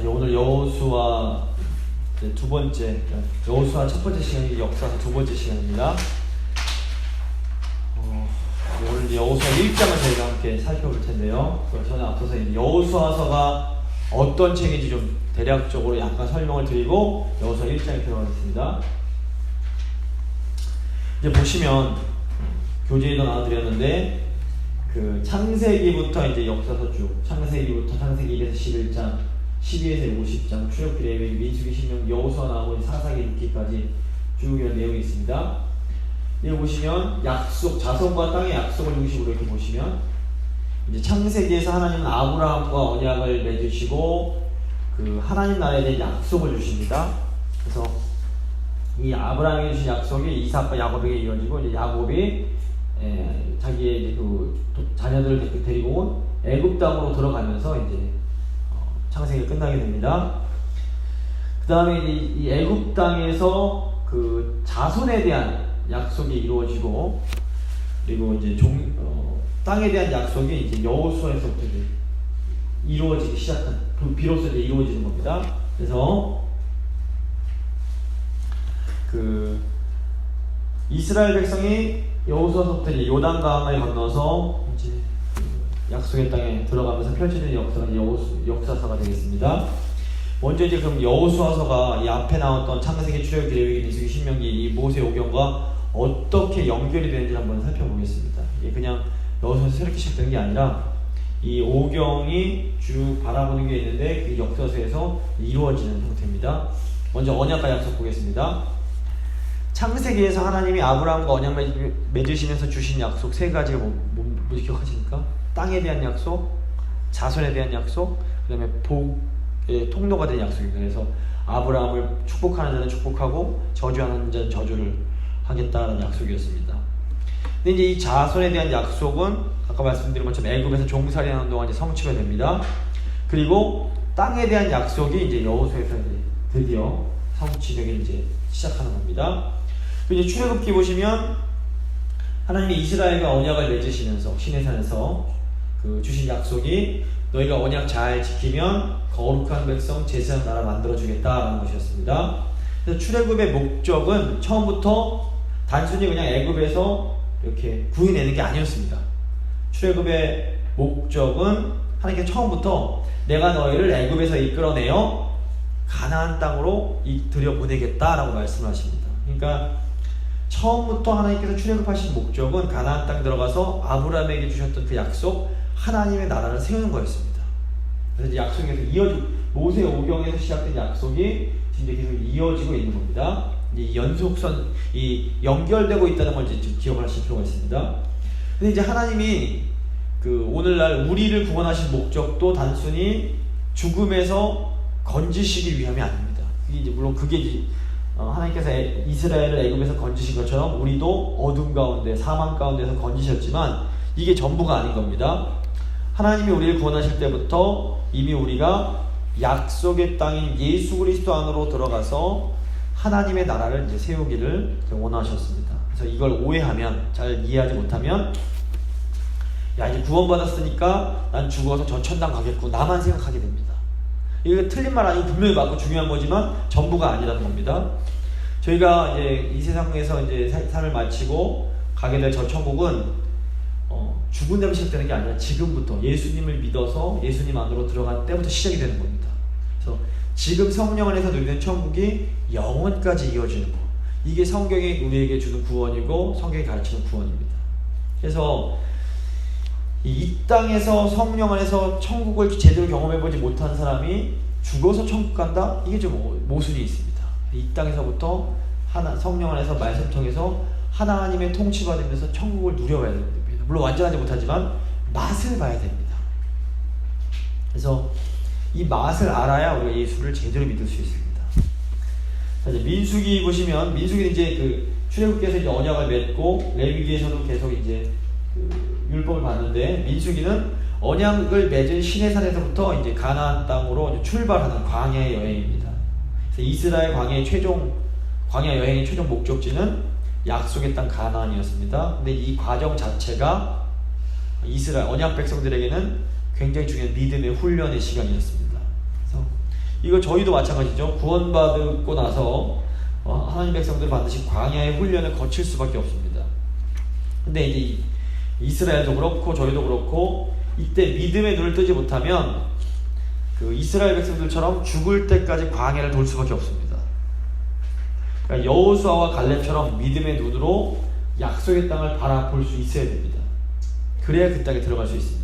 이제 오늘 여호수아 두 번째, 여호수아 첫 번째 시간이 역사서 두 번째 시간입니다. 오늘 이제 여호수아 1장을 저희가 함께 살펴볼 텐데요. 저는 앞서서 여호수아서가 어떤 책인지 좀 대략적으로 약간 설명을 드리고 여호수아 1장에 들어가겠습니다. 이제 보시면 교재에도 나와드렸는데 그 창세기부터 이제 역사서 쭉 창세기부터 창세기 1에서 11장 12에서 50장 출애굽기 레위기 민수기 신명기 여호수아 나오고 사사기 룻기까지 쭉 이런 내용이 있습니다. 여기 보시면 약속 자손과 땅의 약속을 중심으로 이렇게 보시면 이제 창세기에서 하나님은 아브라함과 언약을 맺으시고 그 하나님 나라에 대한 약속을 주십니다. 그래서 이 아브라함에게 주신 약속이 이삭과 야곱에게 이어지고 이제 야곱이 자기의 이제 그 자녀들을 데리고 온 애굽 땅으로 들어가면서 이제 창세기가 끝나게 됩니다. 그 다음에 이 애굽 땅에서 그 자손에 대한 약속이 이루어지고 그리고 이제 땅에 대한 약속이 이제 여호수아에서부터 이제 이루어지기 시작한 비로소 이제 이루어지는 겁니다. 그래서 그 이스라엘 백성이 여호수아서부터 이제 요단강을 건너서 이제 약속의 땅에 들어가면서 펼쳐지는 역사가 역사서가 되겠습니다. 먼저 이제 그럼 여호수아서가 이 앞에 나왔던 창세기, 출애굽기, 레위기, 민수기, 신명기 이 모세오경과 어떻게 연결이 되는지 한번 살펴보겠습니다. 이게 그냥 여호수아에서 새롭게 시작된 게 아니라 이 오경이 쭉 바라보는 게 있는데 그 역사서에서 이루어지는 형태입니다. 먼저 언약과 약속 보겠습니다. 창세기에서 하나님이 아브라함과 언약 맺으시면서 주신 약속 세 가지가 뭐 기억하십니까? 땅에 대한 약속, 자손에 대한 약속, 그 다음에 복의 통로가 된 약속입니다. 그래서 아브라함을 축복하는 자는 축복하고 저주하는 자는 저주를 하겠다는 약속이었습니다. 근데 이제 이 자손에 대한 약속은 아까 말씀드린 것처럼 애굽에서 종살이하는 동안 이제 성취가 됩니다. 그리고 땅에 대한 약속이 이제 여호수아에서 이제 드디어 성취되기 이제 시작하는 겁니다. 이제 출애굽기 보시면 하나님이 이스라엘과 언약을 맺으시면서 시내산에서 그 주신 약속이 너희가 언약 잘 지키면 거룩한 백성 제사장 나라 만들어주겠다라는 것이었습니다. 그래서 출애굽의 목적은 처음부터 단순히 그냥 애굽에서 이렇게 구해내는 게 아니었습니다. 출애굽의 목적은 하나님께 처음부터 내가 너희를 애굽에서 이끌어내어 가나안 땅으로 들여보내겠다라고 말씀하십니다. 그러니까 처음부터 하나님께서 출애굽하신 목적은 가나안 땅에 들어가서 아브라함에게 주셨던 그 약속 하나님의 나라를 세우는 거였습니다. 그래서 약속에서 모세 오경에서 시작된 약속이 이제 계속 이어지고 있는 겁니다. 이 연속선, 이 연결되고 있다는 걸 이제 기억을 하실 필요가 있습니다. 근데 이제 하나님이 그 오늘날 우리를 구원하신 목적도 단순히 죽음에서 건지시기 위함이 아닙니다. 이제 물론 그게 이제 하나님께서 이스라엘을 애굽에서 건지신 것처럼 우리도 어둠 가운데 사망 가운데서 건지셨지만 이게 전부가 아닌 겁니다. 하나님이 우리를 구원하실 때부터 이미 우리가 약속의 땅인 예수 그리스도 안으로 들어가서 하나님의 나라를 이제 세우기를 원하셨습니다. 그래서 이걸 오해하면, 잘 이해하지 못하면 야 이제 구원받았으니까 난 죽어서 저 천당 가겠고 나만 생각하게 됩니다. 이게 틀린 말 아니고 분명히 맞고 중요한 거지만 전부가 아니라는 겁니다. 저희가 이제 이 세상에서 이제 삶을 마치고 가게 될 저 천국은 죽은 다음에 시작되는 게 아니라 지금부터 예수님을 믿어서 예수님 안으로 들어간 때부터 시작이 되는 겁니다. 그래서 지금 성령 안에서 누리는 천국이 영원까지 이어지는 거. 이게 성경이 우리에게 주는 구원이고 성경이 가르치는 구원입니다. 그래서 이 땅에서 성령 안에서 천국을 제대로 경험해보지 못한 사람이 죽어서 천국 간다? 이게 좀 모순이 있습니다. 이 땅에서부터 성령 안에서 말씀 통해서 하나님의 통치받으면서 천국을 누려봐야 됩니다. 물론 완전하지 못하지만 맛을 봐야 됩니다. 그래서 이 맛을 알아야 우리가 예수를 제대로 믿을 수 있습니다. 자, 이제 민수기 보시면 민수기는 이제 그 출애굽기에서 이제 언약을 맺고 레위기에서도 계속 이제 그 율법을 받는데 민수기는 언약을 맺은 시내산에서부터 이제 가나안 땅으로 이제 출발하는 광야의 여행입니다. 그래서 이스라엘 광야 여행의 최종 목적지는 약속의 땅 가나안이었습니다. 근데 이 과정 자체가 이스라엘 언약 백성들에게는 굉장히 중요한 믿음의 훈련의 시간이었습니다. 그래서 이거 저희도 마찬가지죠. 구원받고 나서 하나님 백성들 반드시 광야의 훈련을 거칠 수밖에 없습니다. 근데 이제 이스라엘도 그렇고 저희도 그렇고 이때 믿음의 눈을 뜨지 못하면 그 이스라엘 백성들처럼 죽을 때까지 광야를 돌 수밖에 없습니다. 그러니까 여호수아와 갈렙처럼 믿음의 눈으로 약속의 땅을 바라볼 수 있어야 됩니다. 그래야 그 땅에 들어갈 수 있습니다.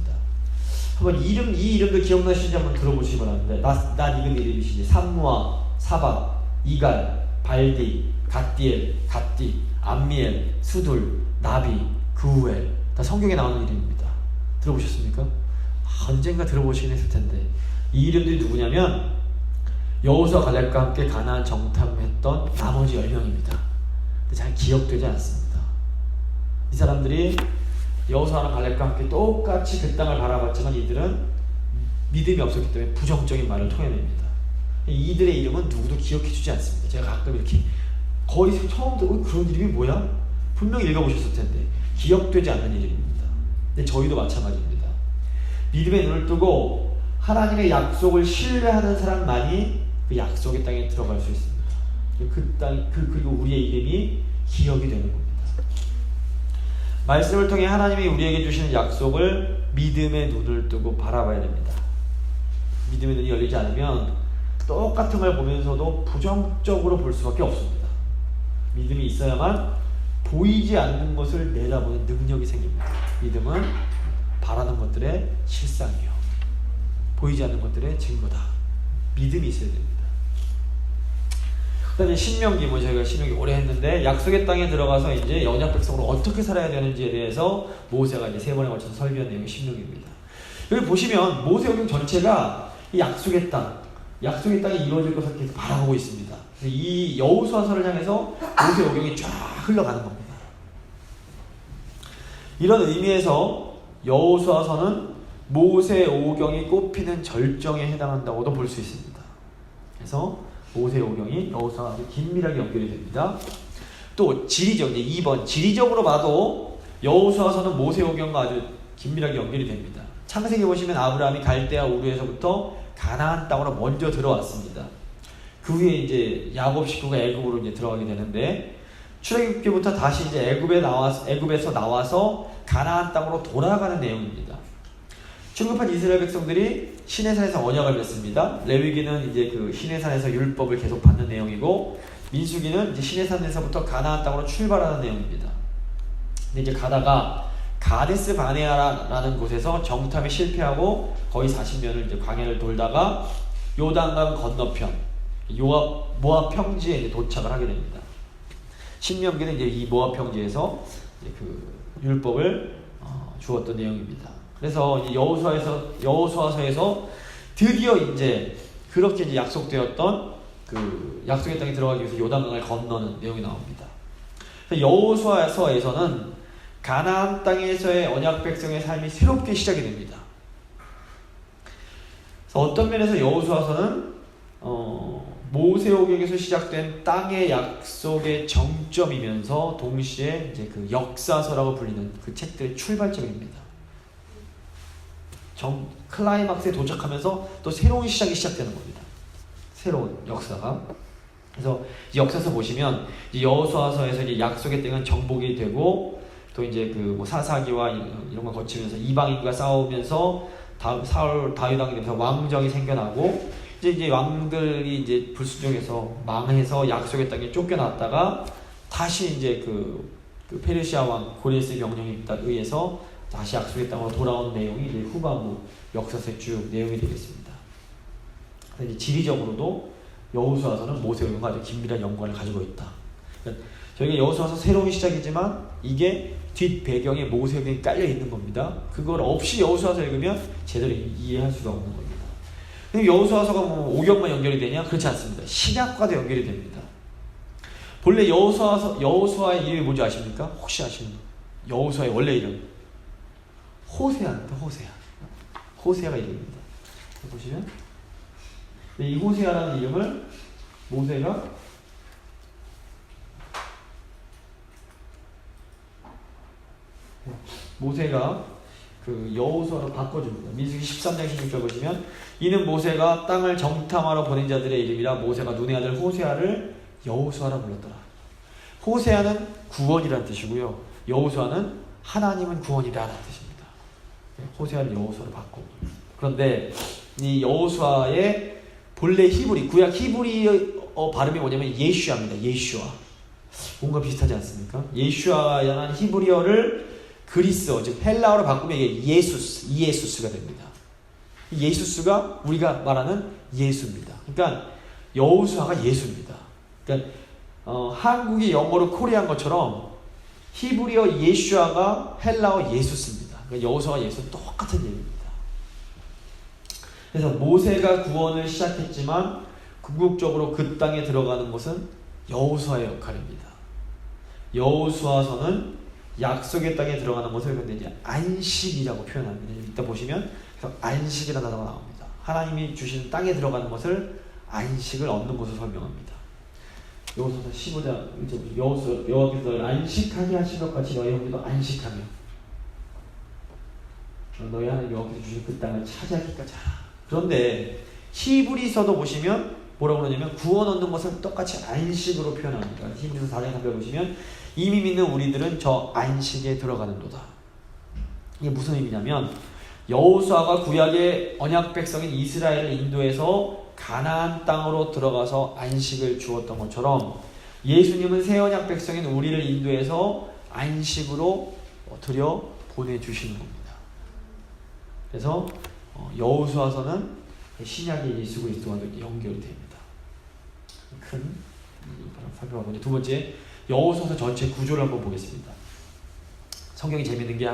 한번 이 이름도 기억나시는지 한번 들어보시기 바랍니다. 낫 익은 이름이시지. 삼무아, 사박, 이갈, 발디, 갓디엘, 갓디, 암미엘, 수둘, 나비, 그우엘. 다 성경에 나오는 이름입니다. 들어보셨습니까? 언젠가 들어보시긴 했을 텐데 이 이름들이 누구냐면 여호수아 갈렙과 함께 가나안 정탐했던 나머지 10명입니다. 근데 잘 기억되지 않습니다. 이 사람들이 여호수아랑 갈렙과 함께 똑같이 그 땅을 바라봤지만 이들은 믿음이 없었기 때문에 부정적인 말을 토해냅니다. 이들의 이름은 누구도 기억해주지 않습니다. 제가 가끔 이렇게 거의 처음부터 그런 이름이 뭐야? 분명히 읽어보셨을 텐데 기억되지 않는 이름입니다. 근데 저희도 마찬가지입니다. 믿음의 눈을 뜨고 하나님의 약속을 신뢰하는 사람만이 그 약속의 땅에 들어갈 수 있습니다. 그리고 우리의 이름이 기억이 되는 겁니다. 말씀을 통해 하나님이 우리에게 주시는 약속을 믿음의 눈을 뜨고 바라봐야 됩니다. 믿음의 눈이 열리지 않으면 똑같은 걸 보면서도 부정적으로 볼 수밖에 없습니다. 믿음이 있어야만 보이지 않는 것을 내다보는 능력이 생깁니다. 믿음은 바라는 것들의 실상이요, 보이지 않는 것들의 증거다. 믿음이 있어야 됩니다. 그다음에 신명기, 저희가 신명기 오래 했는데 약속의 땅에 들어가서 이제 언약 백성으로 어떻게 살아야 되는지에 대해서 모세가 이제 3번에 걸쳐서 설교한 내용이 신명기입니다. 여기 보시면 모세오경 전체가 이 약속의 땅이 이루어질 것을 계속 바라보고 있습니다. 이 여호수아서를 향해서 모세오경이 쫙 흘러가는 겁니다. 이런 의미에서 여호수아서는 모세오경이 꼽히는 절정에 해당한다고도 볼 수 있습니다. 그래서 모세오경이 여호수아와 아주 긴밀하게 연결이 됩니다. 또 지리적, 이제 2번 지리적으로 봐도 여호수아서는 모세오경과 아주 긴밀하게 연결이 됩니다. 창세기 보시면 아브라함이 갈대아 우르에서부터 가나안 땅으로 먼저 들어왔습니다. 그 후에 이제 야곱 식구가 애굽으로 이제 들어가게 되는데 출애굽기부터 다시 이제 애굽에서 나와서 가나안 땅으로 돌아가는 내용입니다. 출애굽한 이스라엘 백성들이 시내산에서 언약을 맺습니다. 레위기는 이제 그 시내산에서 율법을 계속 받는 내용이고 민수기는 이제 시내산에서부터 가나안 땅으로 출발하는 내용입니다. 근데 이제 가다가 가데스 바네아라는 곳에서 정탐에 실패하고 거의 40년을 이제 광야를 돌다가 요단강 건너편 모압 평지에 이제 도착을 하게 됩니다. 신명기는 이제 이 모압 평지에서 이제 그 율법을 주었던 내용입니다. 그래서 이제 여호수아서에서 드디어 이제 그렇게 이제 약속되었던 그 약속의 땅에 들어가기 위해서 요단강을 건너는 내용이 나옵니다. 여호수아서에서는 가나안 땅에서의 언약 백성의 삶이 새롭게 시작이 됩니다. 그래서 어떤 면에서 여호수아서는 모세오경에서 시작된 땅의 약속의 정점이면서 동시에 이제 그 역사서라고 불리는 그 책들의 출발점입니다. 클라이막스에 도착하면서 또 새로운 시작이 시작되는 겁니다. 새로운 역사가. 그래서 역사서 보시면 여호수아서에서 이제 약속의 땅은 정복이 되고 또 이제 그 뭐 사사기와 이런 걸 거치면서 이방인과 싸우면서 다윗 왕이 되면서 왕정이 생겨나고 이제 왕들이 이제 불순종해서 망해서 약속의 땅에 쫓겨났다가 다시 이제 그 페르시아 왕 고레스의 명령에 의해서 다시 약속의 땅으로 돌아온 내용이 이제 후반부 역사서의 쭉 내용이 되겠습니다. 이제 지리적으로도 여호수아서는 모세오경과 아주 긴밀한 연관을 가지고 있다. 그러니까 저희가 여호수아서 새로운 시작이지만 이게 뒷 배경에 모세오경이 깔려 있는 겁니다. 그걸 없이 여호수아서 읽으면 제대로 이해할 수가 없는 겁니다. 근데 여호수아서가 뭐 오경만 연결이 되냐? 그렇지 않습니다. 신약과도 연결이 됩니다. 본래 여호수아의 이름이 뭔지 아십니까? 혹시 아시는 분? 여호수아의 원래 이름 호세아입니다. 호세아가 이름입니다. 보시면 이 호세아라는 이름을 모세가 그 여호수아로 바꿔줍니다. 민수기 13장 16절 보시면 이는 모세가 땅을 정탐하러 보낸 자들의 이름이라 모세가 눈의 아들 호세아를 여호수아라 불렀더라. 호세아는 구원이라는 뜻이고요. 여호수아는 하나님은 구원이라는 뜻입니다. 호세아를 여호수아로 바꾸고. 그런데 이 여호수아의 본래 히브리, 구약 히브리어 발음이 뭐냐면 예슈아입니다. 예슈아. 뭔가 비슷하지 않습니까? 예슈아라는 히브리어를 그리스어, 즉 헬라어로 바꾸면 이게 이에수스가 됩니다. 이 예수스가 우리가 말하는 예수입니다. 그러니까 여호수아가 예수입니다. 그러니까 한국이 영어로 코리아인 것처럼 히브리어 예슈아가 헬라어 예수스입니다. 그러니까 여호수아가 예수는 똑같은 얘기입니다. 그래서 모세가 구원을 시작했지만 궁극적으로 그 땅에 들어가는 것은 여호수아의 역할입니다. 여호수아서는 약속의 땅에 들어가는 것을 근데 이제 안식이라고 표현합니다. 이따 보시면 그래서 안식이라는 단어가 나옵니다. 하나님이 주신 땅에 들어가는 것을 안식을 얻는 것을 설명합니다. 여호수아서 15장 여호와께서 안식하게 하신 것 같이 너희 형제도 안식하며 너희 하나님 여호와께서 주신 그 땅을 차지하기까지 하라. 그런데 히브리서도 보시면 뭐라고 그러냐면 구원 얻는 것을 똑같이 안식으로 표현합니다. 히브리서 4장 3절 보시면 이미 믿는 우리들은 저 안식에 들어가는도다. 이게 무슨 의미냐면 여호수아가 구약의 언약 백성인 이스라엘을 인도해서 가나안 땅으로 들어가서 안식을 주었던 것처럼 예수님은 새 언약 백성인 우리를 인도해서 안식으로 들여 보내주시는 겁니다. 그래서 여호수아서는 신약의 예수 그리스도와도 연결이 됩니다. 큰 살펴보고 두 번째 여호수아서 전체 구조를 한번 보겠습니다. 성경이 재밌는 게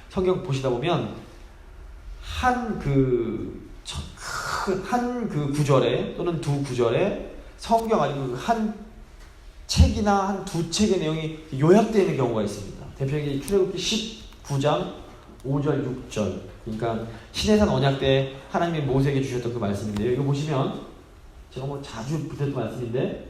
성경 보시다 보면 한 그 구절에 또는 두 구절에 성경 아니고 한 책이나 한 두 책의 내용이 요약되어 있는 경우가 있습니다. 대표적인 출애굽기 19장 5절 6절. 그러니까 시내산 언약 때 하나님이 모세에게 주셨던 그 말씀인데요. 이거 보시면 제가 자주 붙였던 말씀인데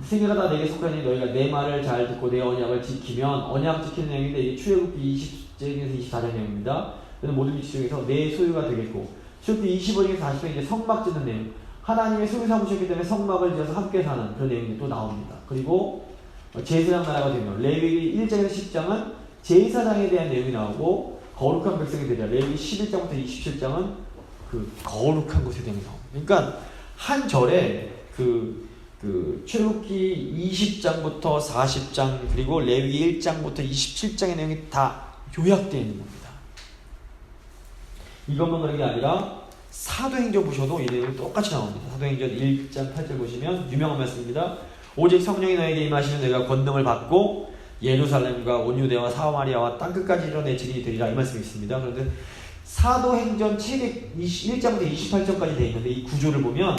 세계가 다 내게 속하니 너희가 내 말을 잘 듣고 내 언약을 지키면 언약 지키는 내용인데 이게 출애굽기 20장에서 24장 내용입니다. 모든 위치 중에서 내 소유가 되겠고 출애굽기 25장에서 40장에 이제 성막 짓는 내용 하나님의 소유 삼으셨기 때문에 성막을 지어서 함께 사는 그런 내용이 또 나옵니다. 그리고 제사장 나라가 되면 레위기 1장에서 10장은 제사장에 대한 내용이 나오고 거룩한 백성이 되리라. 레위기 11장부터 27장은 그 거룩한 것에 대한 내용이 나옵니다. 그러니까 한 절에 출애굽기 20장부터 40장 그리고 레위기 1장부터 27장의 내용이 다 요약되어 있는 겁니다. 이것만 그런 게 아니라 사도행전 보셔도 이 내용이 똑같이 나옵니다. 사도행전 1장 8절 보시면 유명한 말씀입니다. 오직 성령이 너에게 임하시면 내가 권능을 받고 예루살렘과 온 유대와 사마리아와 땅끝까지 이뤄내 증인이 되리라 이 말씀이 있습니다. 그런데 사도행전 1장부터 28장까지 되어 있는데 이 구조를 보면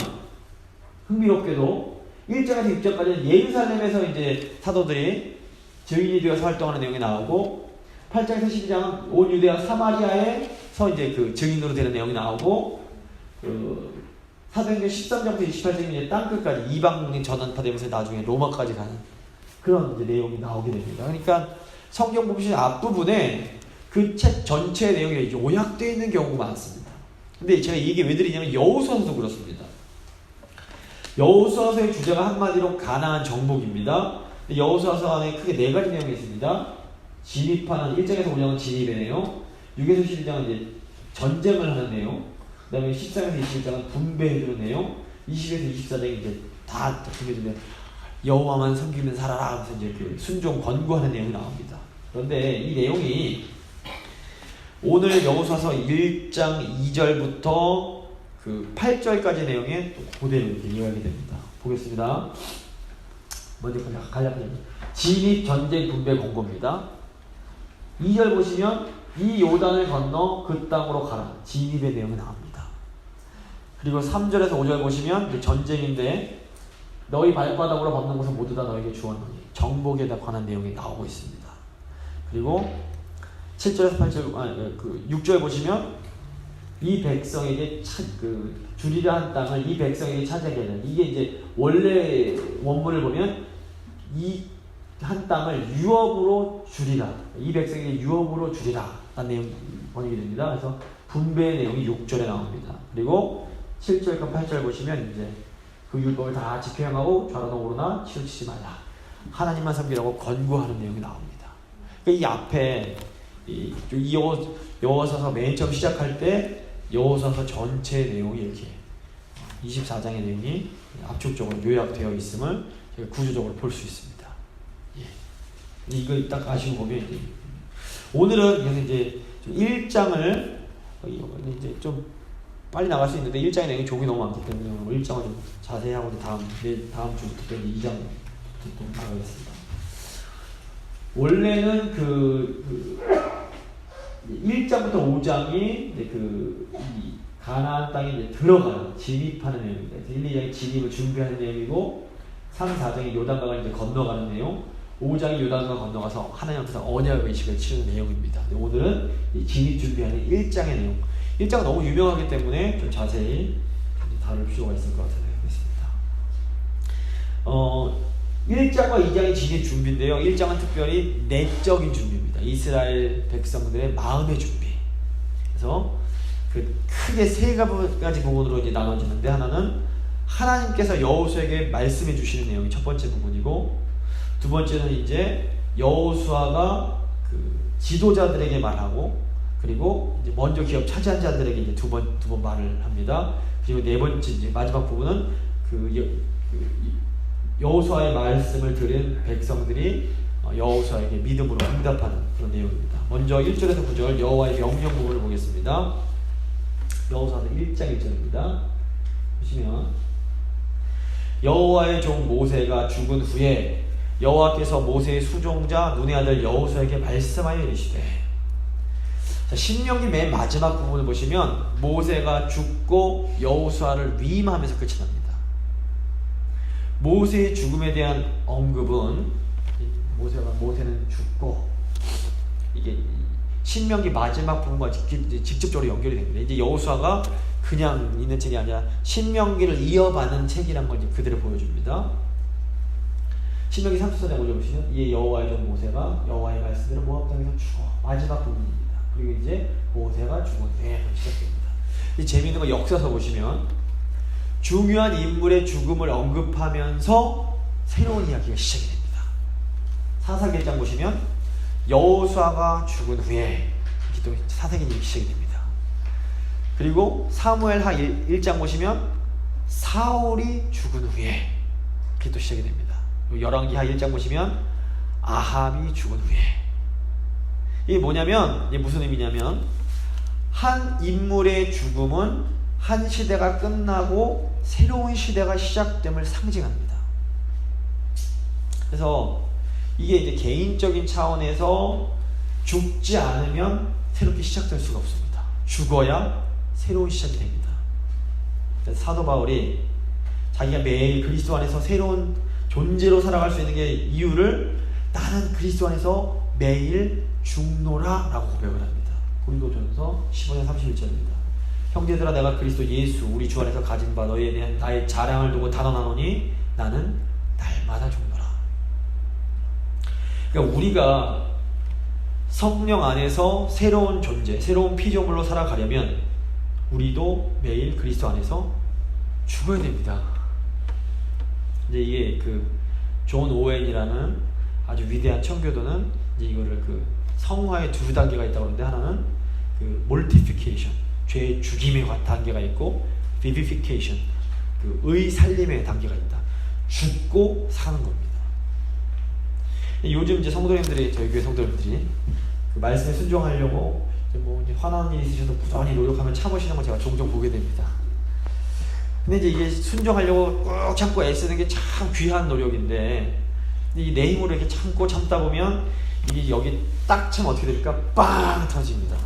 흥미롭게도 1장에서 6장까지는 예루살렘에서 이제 사도들이 증인이 되어서 활동하는 내용이 나오고 8장에서 12장은 온 유대와 사마리아에서 이제 그 증인으로 되는 내용이 나오고 사도행전 13장부터 28장이 이제 땅끝까지 이방인이 전환파되면서 나중에 로마까지 가는 그런 이제 내용이 나오게 됩니다. 그러니까 성경 보시는 앞부분에 그 책 전체의 내용이 요약되어 있는 경우가 많습니다. 근데 제가 이게 왜 드리냐면 여호수아서도 그렇습니다. 여호수아서의 주제가 한마디로 가나안 정복입니다. 여호수아서 안에 크게 네 가지 내용이 있습니다. 진입하는 1장에서 5장은 진입의 내용, 6에서 12장은 이제 전쟁을 하는 내용, 그 다음에 13에서 21장은 분배해주는 내용, 20에서 24장이 이제 다 분배해주면 여호와만 섬기면 살아라 하면서 이제 그 순종 권고하는 내용이 나옵니다. 그런데 이 내용이 오늘 여호수아서 1장 2절부터 그 8절까지 내용에 또 그대로 이렇게 이해하게 됩니다. 보겠습니다. 먼저 간략하게 진입 전쟁 분배 권고입니다. 2절 보시면 이 요단을 건너 그 땅으로 가라. 진입의 내용이 나옵니다. 그리고 3절에서 5절 보시면 전쟁인데 너희 발바닥으로 밟는 것은 모두 다 너에게 주었노니 정복에 관한 내용이 나오고 있습니다. 그리고 7절에서 8절, 6절 보시면 이 백성에게 주리라 한 땅을 이 백성에게 차지하게 되는 이게 이제 원래 원문을 보면 이 한 땅을 유업으로 주리라 이 백성에게 유업으로 주리라 라는 내용 번역이 됩니다. 그래서 분배의 내용이 6절에 나옵니다. 그리고 7절과 8절 보시면 이제 그 율법을 다 지켜 행하고 좌로나 우로나 치우치지 말라. 하나님만 섬기라고 권고하는 내용이 나옵니다. 그러니까 이 앞에 이 여호와서 맨 처음 시작할 때 여호와서 전체 내용이 이렇게 24장의 내용이 압축적으로 요약되어 있음을 제가 구조적으로 볼 수 있습니다. 예. 이거 딱 아시고 보면 이제 오늘은 그래서 이제 좀 1장을 이제 좀 빨리 나갈 수 있는데 1장의 내용이 종이 너무 많기 때문에 1장을 좀 자세히 하고 다음 주부터 2장 또 나가겠습니다. 원래는 그 1장부터 5장이 이 가나안 땅에 이제 들어가는 진입하는 내용입니다. 1, 2장이 진입을 준비하는 내용이고 3, 4장이 요단강을 이제 건너가는 내용, 5장이 요단강 건너가서 하나님 앞에서 언약의 의식을 치르는 내용입니다. 오늘은 이 진입 준비하는 1장의 내용. 1장은 너무 유명하기 때문에 좀 자세히 다룰 필요가 있을 것 같아요. 1장과 2장이 진입 준비인데요. 1장은 특별히 내적인 준비입니다. 이스라엘 백성들의 마음의 준비. 그래서 그 크게 세 가지 부분으로 이제 나눠지는데, 하나는 하나님께서 여호수아에게 말씀해 주시는 내용이 첫 번째 부분이고, 두 번째는 이제 여호수아가 그 지도자들에게 말하고, 그리고 이제 먼저 기업 차지한 자들에게 이제 두 번 말을 합니다. 그리고 네 번째 이제 마지막 부분은 여호수아의 말씀을 들은 백성들이 여호수아에게 믿음으로 응답하는 그런 내용입니다. 먼저 1절에서 9절 여호와의 명령 부분을 보겠습니다. 여호수아서 1장 1절입니다. 보시면 여호와의 종 모세가 죽은 후에 여호와께서 모세의 수종자 눈의 아들 여호수아에게 말씀하여 이르시되. 자, 신명기 맨 마지막 부분을 보시면 모세가 죽고 여호수아를 위임하면서 끝이 납니다. 모세의 죽음에 대한 언급은 모세는 죽고, 이게 신명기 마지막 부분과 직접적으로 연결이 됩니다. 이제 여호수아가 그냥 있는 책이 아니라 신명기를 이어받는 책이란 걸 이제 그대로 보여줍니다. 신명기 34장 5절 보시면 이에 여호와의 종 모세가 여호와의 말씀대로 모압 땅에서 죽어. 마지막 부분입니다. 그리고 이제 모세가 죽은 후에 시작됩니다. 이 재미있는 거 역사서 보시면 중요한 인물의 죽음을 언급하면서 새로운 이야기가 시작이 됩니다. 사사기 1장 보시면 여호수아가 죽은 후에 또 사사기님이 시작이 됩니다. 그리고 사무엘하 1장 보시면 사울이 죽은 후에 그게 또 시작이 됩니다. 열왕기하 1장 보시면 아합이 죽은 후에. 이게 뭐냐면, 이게 무슨 의미냐면, 한 인물의 죽음은 한 시대가 끝나고 새로운 시대가 시작됨을 상징합니다. 그래서 이게 이제 개인적인 차원에서 죽지 않으면 새롭게 시작될 수가 없습니다. 죽어야 새로운 시작이 됩니다. 사도 바울이 자기가 매일 그리스도 안에서 새로운 존재로 살아갈 수 있는 게 이유를 나는 그리스도 안에서 매일 죽노라 라고 고백을 합니다. 고린도전서 15장 31절입니다. 형제들아 내가 그리스도 예수 우리 주 안에서 가진 바 너희에 대한 나의 자랑을 두고 단언하노니 나는 날마다 죽노라. 그러니까 우리가 성령 안에서 새로운 존재, 새로운 피조물로 살아가려면 우리도 매일 그리스도 안에서 죽어야 됩니다. 이제 이게 그 존 오웬이라는 아주 위대한 청교도는 이제 이거를 그 성화의 두 단계가 있다고 하는데, 하나는 그 mortification, 죄의 죽임의 단계가 있고, vivification, 그 의 살림의 단계가 있다. 죽고 사는 겁니다. 요즘 이제 성도님들이, 저희 교회 성도님들이 그 말씀에 순종하려고 이제 화나는 일이 있으셔도 부단히 노력하면 참으시는 걸 제가 종종 보게 됩니다. 근데 이제 이게 순종하려고 꾹 참고 애쓰는 게 참 귀한 노력인데, 이 내 힘으로 이렇게 참고 참다 보면 이게 여기 딱 참 어떻게 됩니까? 빵 터집니다.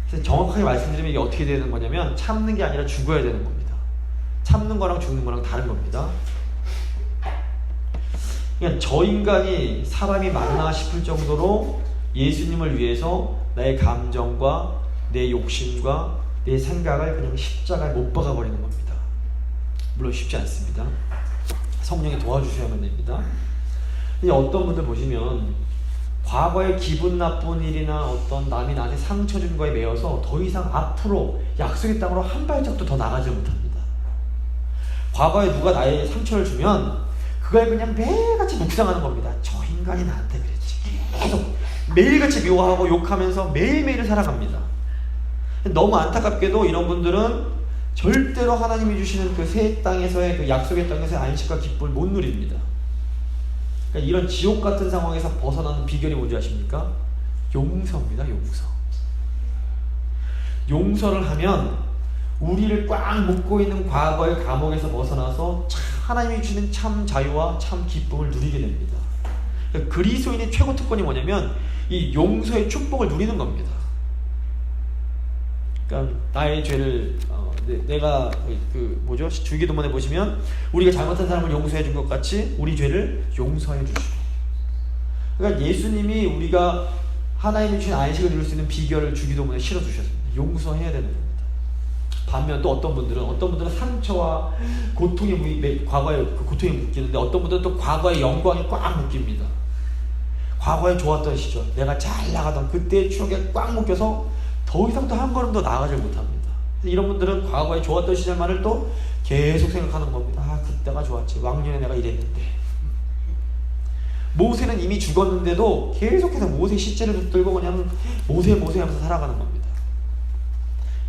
그래서 정확하게 말씀드리면 이게 어떻게 되는 거냐면 참는 게 아니라 죽어야 되는 겁니다. 참는 거랑 죽는 거랑 다른 겁니다. 그러니까 저 인간이 사람이 맞나 싶을 정도로 예수님을 위해서 나의 감정과 내 욕심과 내 생각을 그냥 십자가에 못 박아 버리는 겁니다. 물론 쉽지 않습니다. 성령이 도와주셔야만 됩니다. 근데 어떤 분들 보시면 과거의 기분 나쁜 일이나 어떤 남이 나한테 상처 준 거에 매여서 더 이상 앞으로 약속의 땅으로 한 발짝도 더 나가지 못합니다. 과거에 누가 나의 상처를 주면 그걸 그냥 매일같이 묵상하는 겁니다. 저 인간이 나한테 그랬지. 계속 매일같이 미워하고 욕하면서 매일매일 살아갑니다. 너무 안타깝게도 이런 분들은 절대로 하나님이 주시는 그 새 땅에서의 그 약속의 땅에서의 안식과 기쁨을 못 누립니다. 그러니까 이런 지옥 같은 상황에서 벗어나는 비결이 뭔지 아십니까? 용서입니다. 용서를 하면 우리를 꽉 묶고 있는 과거의 감옥에서 벗어나서 하나님이 주시는 참 자유와 참 기쁨을 누리게 됩니다. 그러니까 그리스도인의 최고 특권이 뭐냐면 이 용서의 축복을 누리는 겁니다. 그러니까 나의 죄를 내가 주기도문에 보시면 우리가 잘못한 사람을 용서해 준 것 같이 우리 죄를 용서해 주시고, 그러니까 예수님이 우리가 하나님이 주신 안식을 누릴 수 있는 비결을 주기도문에 실어 주셨습니다. 용서해야 되는 겁니다. 반면 또 어떤 분들은 상처와 고통에 과거의 그 고통에 묶이는데, 어떤 분들은 또 과거의 영광이 꽉 묶입니다. 과거에 좋았던 시절, 내가 잘 나가던 그때의 추억에 꽉 묶여서 더 이상 또 한 걸음 더 나아가질 못합니다. 이런 분들은 과거에 좋았던 시절만을 또 계속 생각하는 겁니다. 아, 그때가 좋았지. 왕년에 내가 이랬는데. 모세는 이미 죽었는데도 계속해서 모세 시체를 붙들고 그냥 모세 하면서 살아가는 겁니다.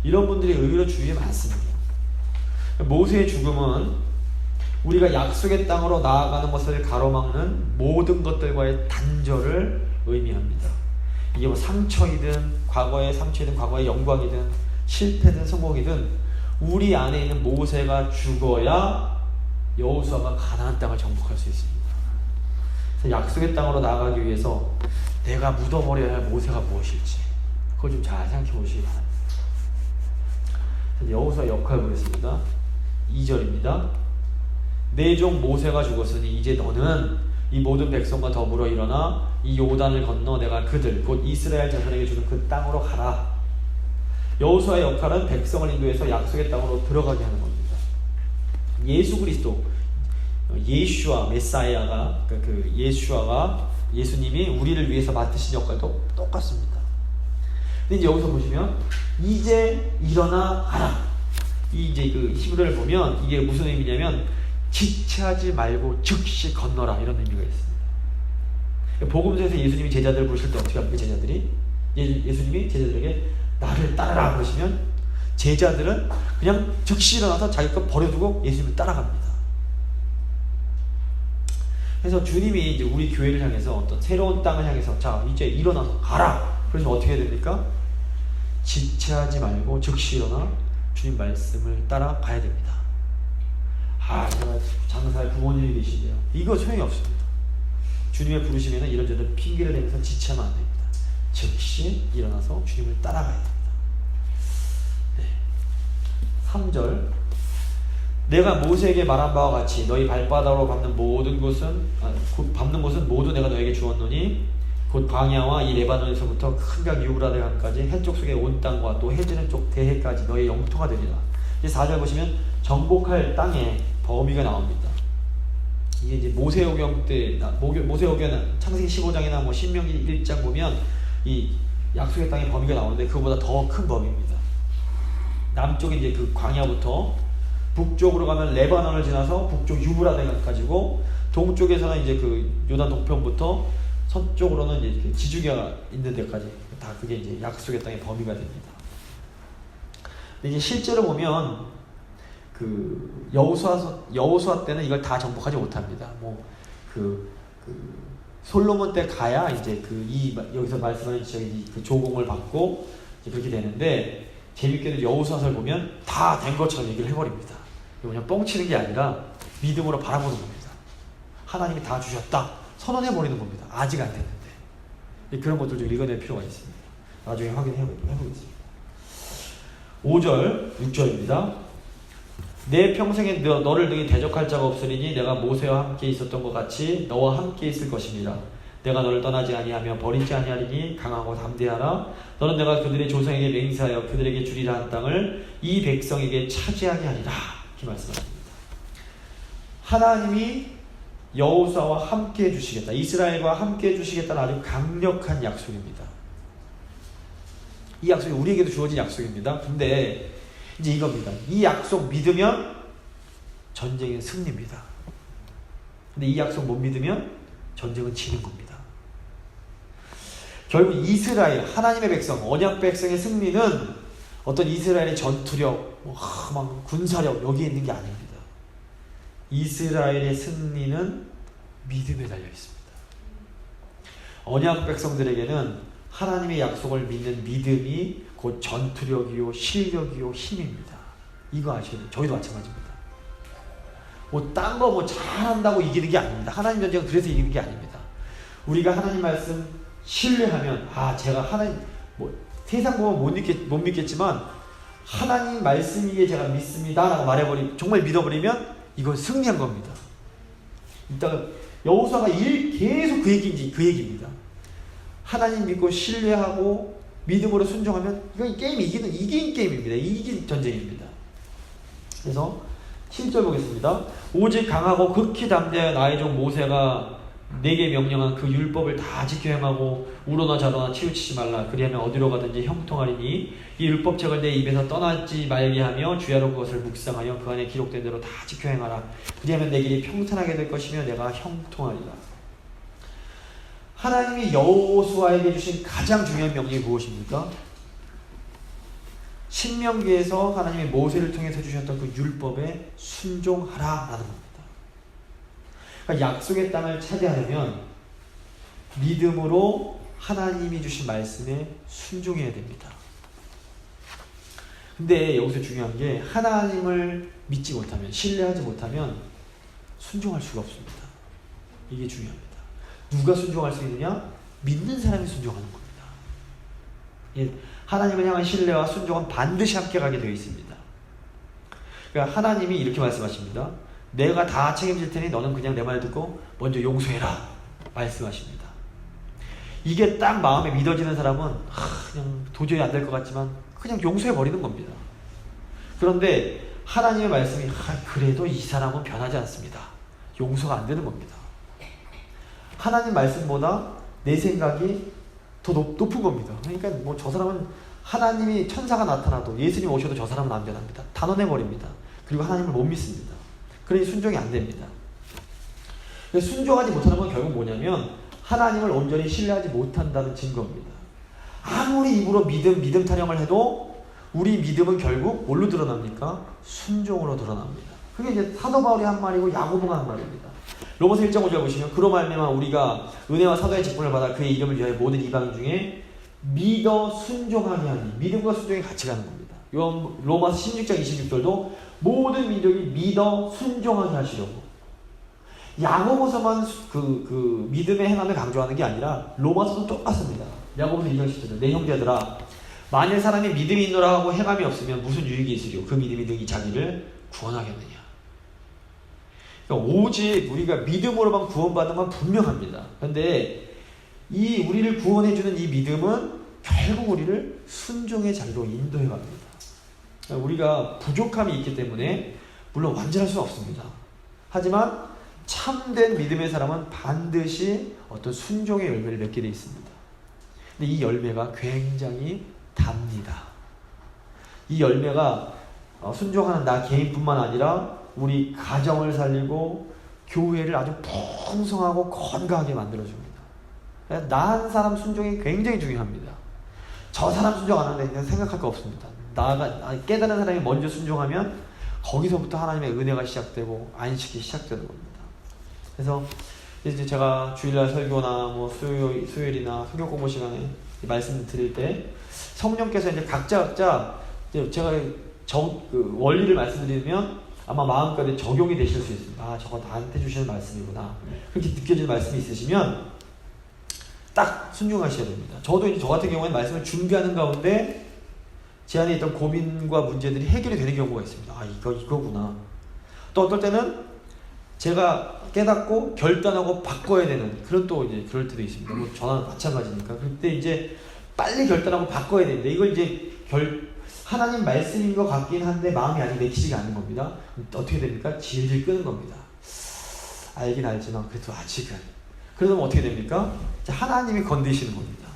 이런 분들이 의외로 주위에 많습니다. 모세의 죽음은 우리가 약속의 땅으로 나아가는 것을 가로막는 모든 것들과의 단절을 의미합니다. 이게 뭐 상처이든 과거의 영광이든 실패든 성공이든 우리 안에 있는 모세가 죽어야 여호수아가 가나안 땅을 정복할 수 있습니다. 그래서 약속의 땅으로 나아가기 위해서 내가 묻어버려야 할 모세가 무엇일지 그걸 좀 잘 생각해 보시기 바랍니다. 여호수아 역할 보겠습니다. 2절입니다. 내 종 모세가 죽었으니 이제 너는 이 모든 백성과 더불어 일어나 이 요단을 건너 내가 그들 곧 이스라엘 자손에게 주는 그 땅으로 가라. 여호수아의 역할은 백성을 인도해서 약속의 땅으로 들어가게 하는 겁니다. 예수 그리스도, 예슈아 메사야가 예수님이 우리를 위해서 맡으신 역할도 똑같습니다. 근데 이제 여기서 보시면 이제 일어나 가라. 이제 그 히브리어를 보면 이게 무슨 의미냐면 지체하지 말고 즉시 건너라, 이런 의미가 있습니다. 복음서에서 예수님이 제자들을 부르실 때 어떻게 합니까? 예수님이 제자들에게 나를 따르라 그러시면 제자들은 그냥 즉시 일어나서 자기 것 버려두고 예수님을 따라갑니다. 그래서 주님이 이제 우리 교회를 향해서 어떤 새로운 땅을 향해서 자 이제 일어나서 가라 그러시면 어떻게 해야 됩니까? 지체하지 말고 즉시 일어나 주님 말씀을 따라가야 됩니다. 제가 장사에 부모님이 계신데요. 이거 소용이 없습니다. 주님의 부르시면 이런저런 핑계를 대면서 지체하면 안 됩니다. 즉시 일어나서 주님을 따라가야 됩니다. 3절 내가 모세에게 말한 바와 같이 너희 발바닥으로 밟는 곳은 모두 내가 너에게 주었노니 곧 광야와 이 레바논에서부터 큰 강 유브라데 강까지 해쪽 속의 온 땅과 또 해지는 쪽 대해까지 너의 영토가 되리라. 이제 4절 보시면 정복할 땅의 범위가 나옵니다. 이게 이제 모세오경 때 모세오경은 창세기 15장이나 뭐 신명기 1장 보면 이 약속의 땅의 범위가 나오는데 그보다 더 큰 범위입니다. 남쪽에 이제 그 광야부터 북쪽으로 가면 레바논을 지나서 북쪽 유브라데강까지고 동쪽에서는 이제 그 요단 동편부터 서쪽으로는 이제 그 지중해가 있는 데까지 다 그게 이제 약속의 땅의 범위가 됩니다. 근데 이제 실제로 보면 그 여호수아 때는 이걸 다 정복하지 못합니다. 솔로몬 때 가야 이제 여기서 말씀하는 지역에 그 조공을 받고 이제 그렇게 되는데, 재밌게도 여호수아서를 보면 다 된 것처럼 얘기를 해버립니다. 그냥 뻥치는 게 아니라 믿음으로 바라보는 겁니다. 하나님이 다 주셨다 선언해버리는 겁니다. 아직 안 됐는데. 그런 것들 좀 읽어낼 필요가 있습니다. 나중에 확인해보겠습니다. 5절, 6절입니다. 내 평생에 너를 등에 대적할 자가 없으리니 내가 모세와 함께 있었던 것 같이 너와 함께 있을 것입니다. 내가 너를 떠나지 아니하며 버리지 아니하리니 강하고 담대하라. 너는 내가 그들의 조상에게 맹세하여 그들에게 주리라 한 땅을 이 백성에게 차지하게 하리라. 이렇게 말씀하십니다. 하나님이 여호수아와 함께 해주시겠다, 이스라엘과 함께 해주시겠다는 아주 강력한 약속입니다. 이 약속이 우리에게도 주어진 약속입니다. 근데 이제 이겁니다. 이 약속 믿으면 전쟁은 승리입니다. 근데 이 약속 못 믿으면 전쟁은 지는 겁니다. 결국 이스라엘, 하나님의 백성, 언약 백성의 승리는 어떤 이스라엘의 전투력, 막 군사력 여기에 있는 게 아닙니다. 이스라엘의 승리는 믿음에 달려 있습니다. 언약 백성들에게는 하나님의 약속을 믿는 믿음이 곧 전투력이요, 실력이요, 힘입니다. 이거 아셔야 돼요. 저희도 마찬가지입니다. 딴 거 잘한다고 이기는 게 아닙니다. 하나님 전쟁은 그래서 이기는 게 아닙니다. 우리가 하나님 말씀 신뢰하면, 제가 하나님, 세상 보면 못 믿겠지만 하나님 말씀이기에 제가 믿습니다 라고 정말 믿어버리면 이건 승리한 겁니다. 이따가 여호수아가 계속 그 얘기입니다. 하나님 믿고 신뢰하고 믿음으로 순종하면 이건 게임 이긴 게임입니다. 이긴 전쟁입니다. 그래서 7절 보겠습니다. 오직 강하고 극히 담대하여 나의 종 모세가 내게 명령한 그 율법을 다 지켜 행하고 우로나 좌로나 치우치지 말라. 그리하면 어디로 가든지 형통하리니 이 율법책을 내 입에서 떠나지 말게 하며 주야로 그것을 묵상하여 그 안에 기록된 대로 다 지켜 행하라. 그리하면 내 길이 평탄하게 될 것이며 내가 형통하리라. 하나님이 여호수아에게 주신 가장 중요한 명령이 무엇입니까? 신명기에서 하나님이 모세를 통해서 주셨던 그 율법에 순종하라라는 겁니다. 그러니까 약속의 땅을 차지하려면 믿음으로 하나님이 주신 말씀에 순종해야 됩니다. 근데 여기서 중요한 게 하나님을 믿지 못하면, 신뢰하지 못하면 순종할 수가 없습니다. 이게 중요합니다. 누가 순종할 수 있느냐? 믿는 사람이 순종하는 겁니다. 하나님을 향한 신뢰와 순종은 반드시 함께 가게 되어 있습니다. 그러니까 하나님이 이렇게 말씀하십니다. 내가 다 책임질 테니 너는 그냥 내 말 듣고 먼저 용서해라 말씀하십니다. 이게 딱 마음에 믿어지는 사람은 그냥 도저히 안 될 것 같지만 그냥 용서해버리는 겁니다. 그런데 하나님의 말씀이 그래도 이 사람은 변하지 않습니다. 용서가 안 되는 겁니다. 하나님 말씀보다 내 생각이 더 높은 겁니다. 그러니까 저 사람은 하나님이 천사가 나타나도 예수님 오셔도 저 사람은 안 변합니다. 단언해버립니다. 그리고 하나님을 못 믿습니다. 그러니 순종이 안 됩니다. 순종하지 못하는 건 결국 뭐냐면 하나님을 온전히 신뢰하지 못한다는 증거입니다. 아무리 입으로 믿음 타령을 해도 우리 믿음은 결국 뭘로 드러납니까? 순종으로 드러납니다. 그게 이제 사도 바울이 한 말이고 야고보가 한 말입니다. 로마서 1장 5절 보시면 그로 말미암아 우리가 은혜와 사도의 직분을 받아 그의 이름을 위하여 모든 이방인 중에 믿어 순종하게 하니, 믿음과 순종이 같이 가는 겁니다. 로마서 16장 26절도 모든 민족이 믿어 순종하게 하시려고. 야고보서만 그 믿음의 행함을 강조하는 게 아니라 로마서도 똑같습니다. 야고보서 2장 10절에 내 형제들아 만일 사람이 믿음이 있노라 하고 행함이 없으면 무슨 유익이 있으리요? 그 믿음이 능히 자기를 구원하겠느냐. 그러니까 오직 우리가 믿음으로만 구원받는 건 분명합니다. 그런데 이 우리를 구원해주는 이 믿음은 결국 우리를 순종의 자리로 인도해 갑니다. 그러니까 우리가 부족함이 있기 때문에 물론 완전할 수는 없습니다. 하지만 참된 믿음의 사람은 반드시 어떤 순종의 열매를 맺게 되어 있습니다. 근데 이 열매가 굉장히 답니다. 이 열매가 순종하는 나 개인뿐만 아니라 우리 가정을 살리고 교회를 아주 풍성하고 건강하게 만들어줍니다. 나 한 사람 순종이 굉장히 중요합니다. 저 사람 순종 안 하는데 그냥 생각할 거 없습니다. 깨달은 사람이 먼저 순종하면 거기서부터 하나님의 은혜가 시작되고 안식이 시작되는 겁니다. 그래서 이제 제가 주일날 설교나 수요일이나 성경 공부 시간에 말씀 드릴 때 성령께서 이제 각자 제가 원리를 말씀드리면 아마 마음가에 적용이 되실 수 있습니다. 저거 나한테 주시는 말씀이구나. 그렇게 느껴지는 말씀이 있으시면 딱 순종하셔야 됩니다. 저도 이제 저 같은 경우에는 말씀을 준비하는 가운데 제 안에 있던 고민과 문제들이 해결이 되는 경우가 있습니다. 이거구나. 또 어떨 때는 제가 깨닫고 결단하고 바꿔야 되는 그런 또 이제 그럴 때도 있습니다. 저는 마찬가지니까. 그때 이제 빨리 결단하고 바꿔야 됩니다. 이걸 이제 하나님 말씀인 것 같긴 한데 마음이 아직 내키지가 않는 겁니다. 어떻게 됩니까? 질질 끄는 겁니다. 알긴 알지만 그래도 아직은. 그러면 어떻게 됩니까? 이제 하나님이 건드시는 겁니다.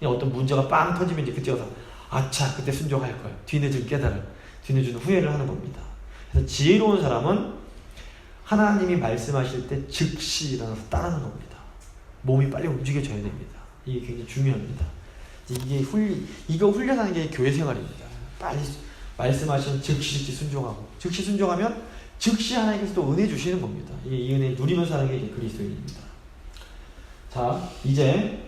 어떤 문제가 빵 터지면 이제 그때 가서 아차 그때 순종할 걸. 뒤늦은 깨달음, 뒤늦은 후회를 하는 겁니다. 그래서 지혜로운 사람은 하나님이 말씀하실 때 즉시 일어나서 따르는 겁니다. 몸이 빨리 움직여져야 됩니다. 이게 굉장히 중요합니다. 이거 훈련하는 게 교회 생활입니다. 빨리 말씀하시면 즉시 순종하고, 즉시 순종하면 즉시 하나님께서 또 은혜 주시는 겁니다. 이 은혜 누리면서 사는 게 이제 그리스도인입니다. 자, 이제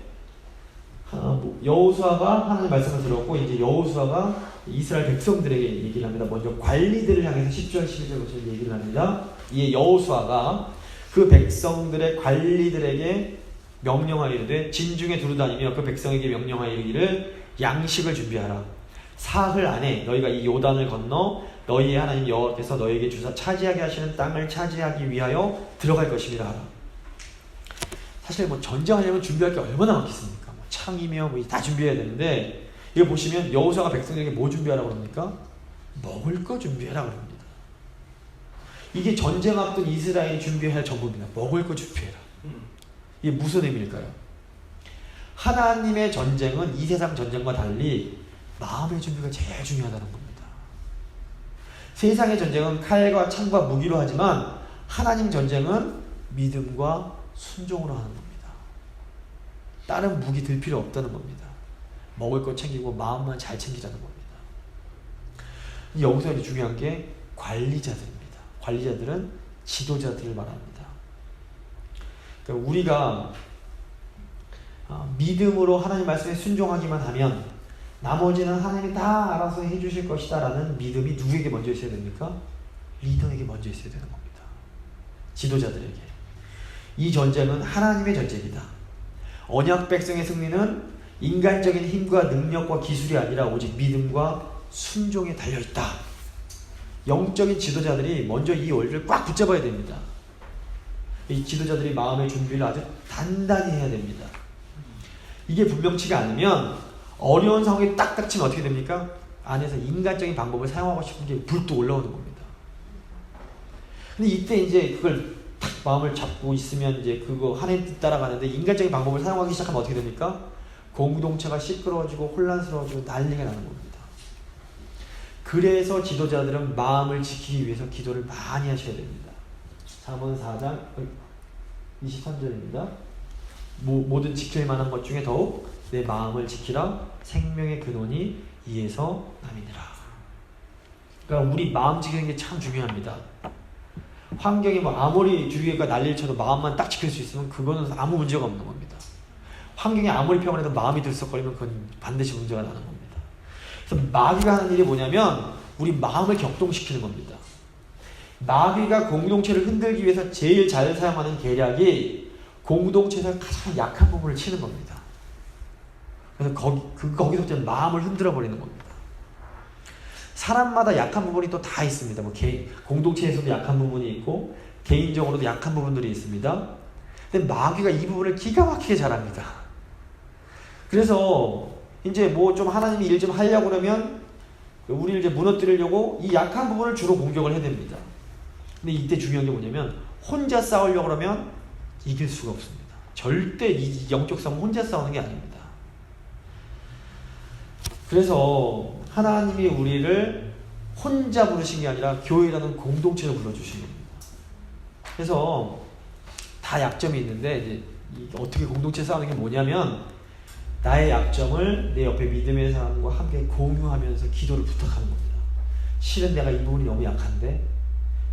여호수아가 하나님 말씀을 들었고, 이제 여호수아가 이스라엘 백성들에게 얘기를 합니다. 먼저 관리들을 향해서 10절, 11절 얘기를 합니다. 이 여호수아가 그 백성들의 관리들에게 명령하이르되 진중에 두루다니며 그 백성에게 명령하이르기를 양식을 준비하라. 사흘 안에 너희가 이 요단을 건너 너희의 하나님 여호와께서 너희에게 주사 차지하게 하시는 땅을 차지하기 위하여 들어갈 것입니다 하라. 사실 전쟁하려면 준비할 게 얼마나 많겠습니까? 창이며 다 준비해야 되는데, 이거 보시면 여호수아가 백성에게 뭐 준비하라고 그럽니까? 먹을 거 준비하라고 그럽니다. 이게 전쟁 앞둔 이스라엘이 준비해야 할 전부입니다. 먹을 거 준비해라. 이게 무슨 의미일까요? 하나님의 전쟁은 이 세상 전쟁과 달리 마음의 준비가 제일 중요하다는 겁니다. 세상의 전쟁은 칼과 창과 무기로 하지만 하나님 전쟁은 믿음과 순종으로 하는 겁니다. 다른 무기 들 필요 없다는 겁니다. 먹을 거 챙기고 마음만 잘 챙기자는 겁니다. 여기서 중요한 게 관리자들입니다. 관리자들은 지도자들을 말합니다. 그러니까 우리가 믿음으로 하나님 말씀에 순종하기만 하면 나머지는 하나님이 다 알아서 해주실 것이다 라는 믿음이 누구에게 먼저 있어야 됩니까? 리더에게 먼저 있어야 되는 겁니다. 지도자들에게. 이 전쟁은 하나님의 전쟁이다. 언약 백성의 승리는 인간적인 힘과 능력과 기술이 아니라 오직 믿음과 순종에 달려있다. 영적인 지도자들이 먼저 이 원리를 꽉 붙잡아야 됩니다. 이 지도자들이 마음의 준비를 아주 단단히 해야 됩니다. 이게 분명치가 않으면 어려운 상황이 딱 닥치면 어떻게 됩니까? 안에서 인간적인 방법을 사용하고 싶은 게 불뚝 올라오는 겁니다. 근데 이때 이제 그걸 딱 마음을 잡고 있으면 이제 그거 하나님 뜻 따라가는데 인간적인 방법을 사용하기 시작하면 어떻게 됩니까? 공동체가 시끄러워지고 혼란스러워지고 난리가 나는 겁니다. 그래서 지도자들은 마음을 지키기 위해서 기도를 많이 하셔야 됩니다. 잠언 4장 23절입니다. 모든 지킬 만한 것 중에 더욱 내 마음을 지키라. 생명의 근원이 이에서 남이니라. 그러니까 우리 마음 지키는 게 참 중요합니다. 환경이 아무리 주위가 난리를 쳐도 마음만 딱 지킬 수 있으면 그거는 아무 문제가 없는 겁니다. 환경이 아무리 평온해도 마음이 들썩거리면 그건 반드시 문제가 나는 겁니다. 그래서 마귀가 하는 일이 뭐냐면 우리 마음을 격동시키는 겁니다. 마귀가 공동체를 흔들기 위해서 제일 잘 사용하는 계략이 공동체에서 가장 약한 부분을 치는 겁니다. 그래서 거기서부터 마음을 흔들어 버리는 겁니다. 사람마다 약한 부분이 또 다 있습니다. 공동체에서도 약한 부분이 있고 개인적으로도 약한 부분들이 있습니다. 근데 마귀가 이 부분을 기가 막히게 잘합니다. 그래서 이제 좀 하나님이 일 좀 하려고 그러면 우리를 이제 무너뜨리려고 이 약한 부분을 주로 공격을 해댑니다. 근데 이때 중요한 게 뭐냐면 혼자 싸우려고 그러면 이길 수가 없습니다. 절대 이 영적 싸움은 혼자 싸우는 게 아닙니다. 그래서 하나님이 우리를 혼자 부르신 게 아니라 교회라는 공동체로 불러주신 겁니다. 그래서 다 약점이 있는데 이제 어떻게 공동체 싸우는 게 뭐냐면 나의 약점을 내 옆에 믿음의 사람과 함께 공유하면서 기도를 부탁하는 겁니다. 실은 내가 이 부분이 너무 약한데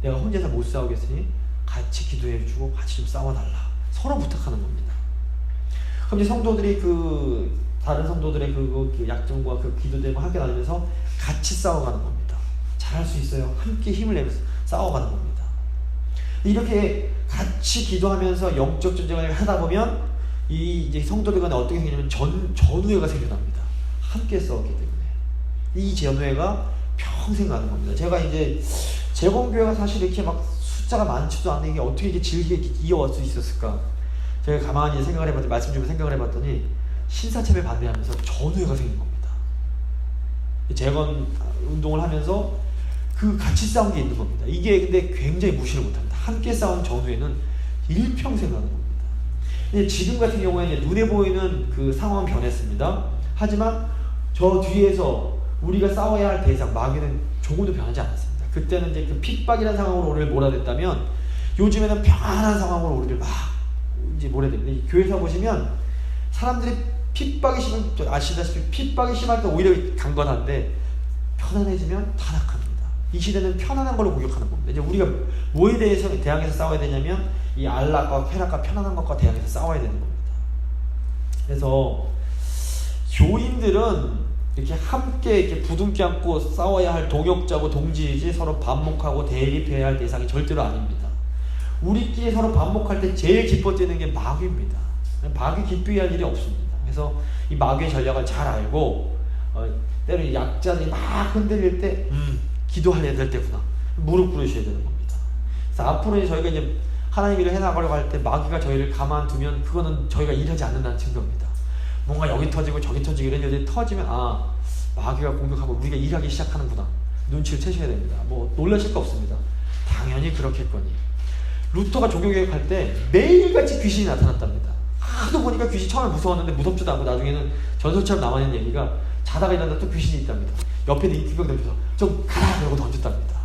내가 혼자서 못 싸우겠으니 같이 기도해주고 같이 좀 싸워달라. 서로 부탁하는 겁니다. 그럼 이제 성도들이 다른 성도들의 그 약점과 그 기도들과 함께 나누면서 같이 싸워가는 겁니다. 잘할 수 있어요. 함께 힘을 내면서 싸워가는 겁니다. 이렇게 같이 기도하면서 영적 전쟁을 하다 보면 이제 성도들 간에 어떻게 생기냐면 전우회가 생겨납니다. 함께 싸웠기 때문에. 이 전우회가 평생 가는 겁니다. 제가 이제 재건교회가 사실 이렇게 막 숫자가 많지도 않은 게 어떻게 이렇게 질게 이어올 수 있었을까? 제가 가만히 생각을 해봤더니, 말씀 주면 생각을 해봤더니 신사참에 반대하면서 전우회가 생긴 겁니다. 재건 운동을 하면서 같이 싸운 게 있는 겁니다. 이게 근데 굉장히 무시를 못합니다. 함께 싸운 전우회는 일평생 가는 겁니다. 근데 지금 같은 경우에 이제 눈에 보이는 그 상황은 변했습니다. 하지만 저 뒤에서 우리가 싸워야 할 대상 마귀는 조금도 변하지 않았습니다. 그때는 이제 그 핍박이라는 상황으로 우리를 몰아댔다면 요즘에는 평안한 상황으로 우리를 막 이제 몰아댑니다. 교회에서 보시면 사람들이 핍박이 심한, 아시다시피 핍박이 심할 때 오히려 강건한데 편안해지면 타락합니다. 이 시대는 편안한 걸로 공격하는 겁니다. 이제 우리가 뭐에 대해서 대항해서 싸워야 되냐면 이 안락과 쾌락과 편안한 것과 대항해서 싸워야 되는 겁니다. 그래서 교인들은 이렇게 함께 이렇게 부둥켜 안고 싸워야 할 동역자고 동지이지 서로 반목하고 대립해야 할 대상이 절대로 아닙니다. 우리끼리 서로 반목할 때 제일 기뻐지는 게 마귀입니다. 마귀 기쁘게 할 일이 없습니다. 그래서 이 마귀의 전략을 잘 알고 때로 약자들이 막 흔들릴 때 기도해야 될 때구나. 무릎 꿇으셔야 되는 겁니다. 그래서 앞으로 저희가 이제 하나님 일을 해나가려고 할 때 마귀가 저희를 가만두면 그거는 저희가 일하지 않는다는 증거입니다. 뭔가 여기 터지고 저기 터지고 이런 일들이 터지면 마귀가 공격하고 우리가 일하기 시작하는구나. 눈치를 채셔야 됩니다. 뭐 놀라실 거 없습니다. 당연히 그렇겠거니. 루터가 종교개혁 할 때 매일같이 귀신이 나타났답니다. 하도 보니까 귀신이 처음에 무서웠는데 무섭지도 않고 나중에는 전설처럼 남아있는 얘기가 자다가 일어났다 또 귀신이 있답니다. 옆에 있는 잉크병 던져서 좀 가라! 그러고 던졌답니다.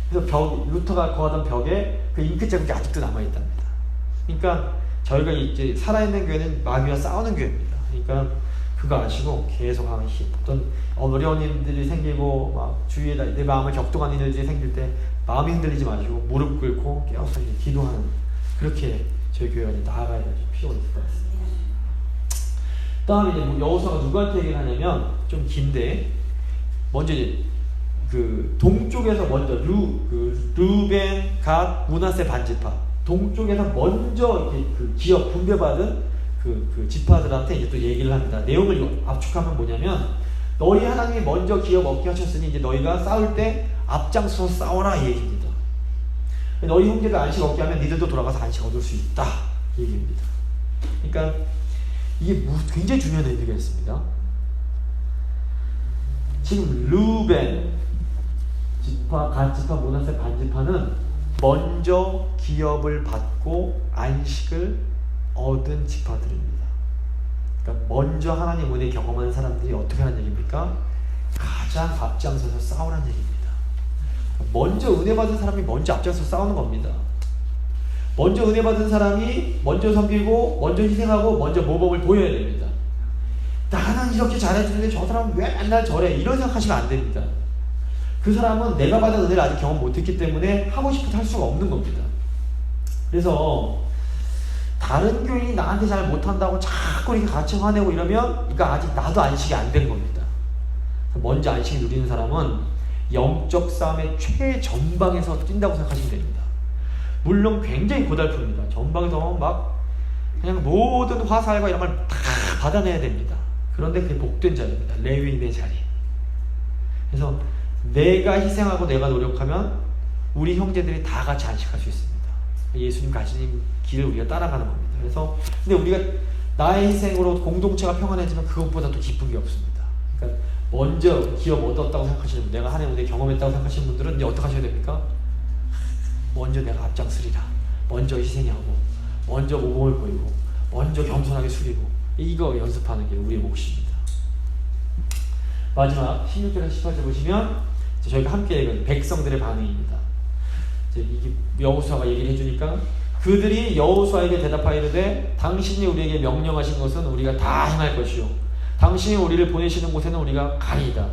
그래서 루터가 거하던 벽에 그 잉크 자국이 아직도 남아있답니다. 그러니까 저희가 이제 살아있는 교회는 마귀와 싸우는 교회입니다. 그러니까 그거 아시고 계속 어떤 어려운 일들이 생기고 막 주위에 내 마음을 격동하는 일들이 생길 때 마음이 흔들리지 마시고 무릎 꿇고 깨어서 기도하는 그렇게 저희 교회가 이제 나아가야 될 필요가 있을 것 같습니다. 다음에 이제 뭐 여호수아가 누구한테 얘기를 하냐면 좀 긴데 먼저 이제 그 동쪽에서 먼저 르벤, 갓, 므낫세 반지파 동쪽에서 먼저 이렇게 그 기업 분배받은 그 지파들한테 이제 또 얘기를 합니다. 내용을 압축하면 뭐냐면 너희 하나님이 먼저 기업 얻게 하셨으니 이제 너희가 싸울 때 앞장서서 싸워라 이 얘기입니다. 너희 형제가 안식 얻게 하면 니들도 돌아가서 안식 얻을 수 있다 이 얘기입니다. 그러니까 이게 굉장히 중요한 의미가 있습니다. 지금 르벤 지파, 갓 지파, 므낫세 반지파는 먼저 기업을 받고 안식을 얻은 지파들입니다. 그러니까 먼저 하나님 은혜 경험한 사람들이 어떻게 하는 얘기입니까? 가장 앞장서서 싸우라는 얘기입니다. 먼저 은혜 받은 사람이 먼저 앞장서서 싸우는 겁니다. 먼저 은혜 받은 사람이 먼저 섬기고 먼저 희생하고 먼저 모범을 보여야 됩니다. 나는 이렇게 잘해주는데 저 사람은 왜 맨날 저래? 이런 생각하시면 안 됩니다. 그 사람은 내가 받은 은혜를 아직 경험 못했기 때문에 하고 싶어도 할 수가 없는 겁니다. 그래서 다른 교인이 나한테 잘 못한다고 자꾸 이렇게 같이 화내고 이러면 이거 아직 나도 안식이 안 된 겁니다. 먼저 안식이 누리는 사람은 영적 싸움의 최전방에서 뛴다고 생각하시면 됩니다. 물론 굉장히 고달픕니다. 전방에서 막 그냥 모든 화살과 이런 걸 다 받아내야 됩니다. 그런데 그게 복된 자리입니다. 레위인의 자리. 그래서 내가 희생하고 내가 노력하면 우리 형제들이 다 같이 안식할 수 있습니다. 예수님 가신 길을 우리가 따라가는 겁니다. 그래서 근데 우리가 나의 희생으로 공동체가 평안해지면 그것보다 또 기쁜 게 없습니다. 그러니까 먼저 기업 얻었다고 생각하시는 분, 내가 하나님 은혜 경험했다고 생각하시는 분들은 이제 어떻게 하셔야 됩니까? 먼저 내가 앞장서리라. 먼저 희생하고 먼저 모범을 보이고 먼저 겸손하게 숙이고 이거 연습하는 게 우리의 몫입니다. 마지막 16절에서 18절 보시면 저희가 함께 읽은 백성들의 반응입니다. 이게 여호수아가 얘기를 해주니까 그들이 여호수아에게 대답하이르되 당신이 우리에게 명령하신 것은 우리가 다 행할 것이요 당신이 우리를 보내시는 곳에는 우리가 가리이다.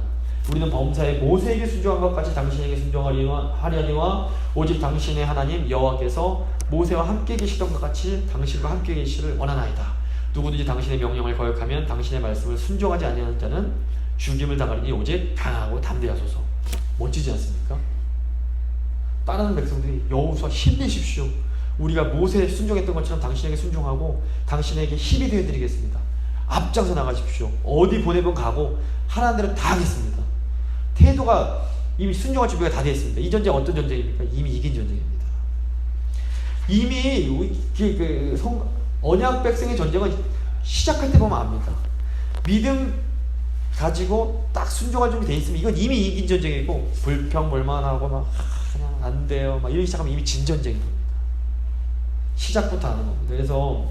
우리는 범사에 모세에게 순종한 것 같이 당신에게 순종하려니와 오직 당신의 하나님 여호와께서 모세와 함께 계시던 것 같이 당신과 함께 계시를 원하나이다. 누구든지 당신의 명령을 거역하면 당신의 말씀을 순종하지 아니하는 자는 죽임을 당하리니 오직 강하고 담대하소서. 멋지지 않습니까? 따르는 백성들이 여호수아 힘내십시오. 우리가 모세에 순종했던 것처럼 당신에게 순종하고 당신에게 힘이 되어드리겠습니다. 앞장서 나가십시오. 어디 보내면 가고 하라는 대로 다 하겠습니다. 태도가 이미 순종할 준비가 다 되어 있습니다. 이 전쟁 어떤 전쟁입니까? 이미 이긴 전쟁입니다. 이미 언약 백성의 전쟁은 시작할 때 보면 압니다. 믿음 가지고 딱 순종할 준비 되어 있으면 이건 이미 이긴 전쟁이고 불평불만하고 막 그냥 안 돼요 막 이러기 시작하면 이미 진 전쟁인 겁니다. 시작부터 하는 겁니다. 그래서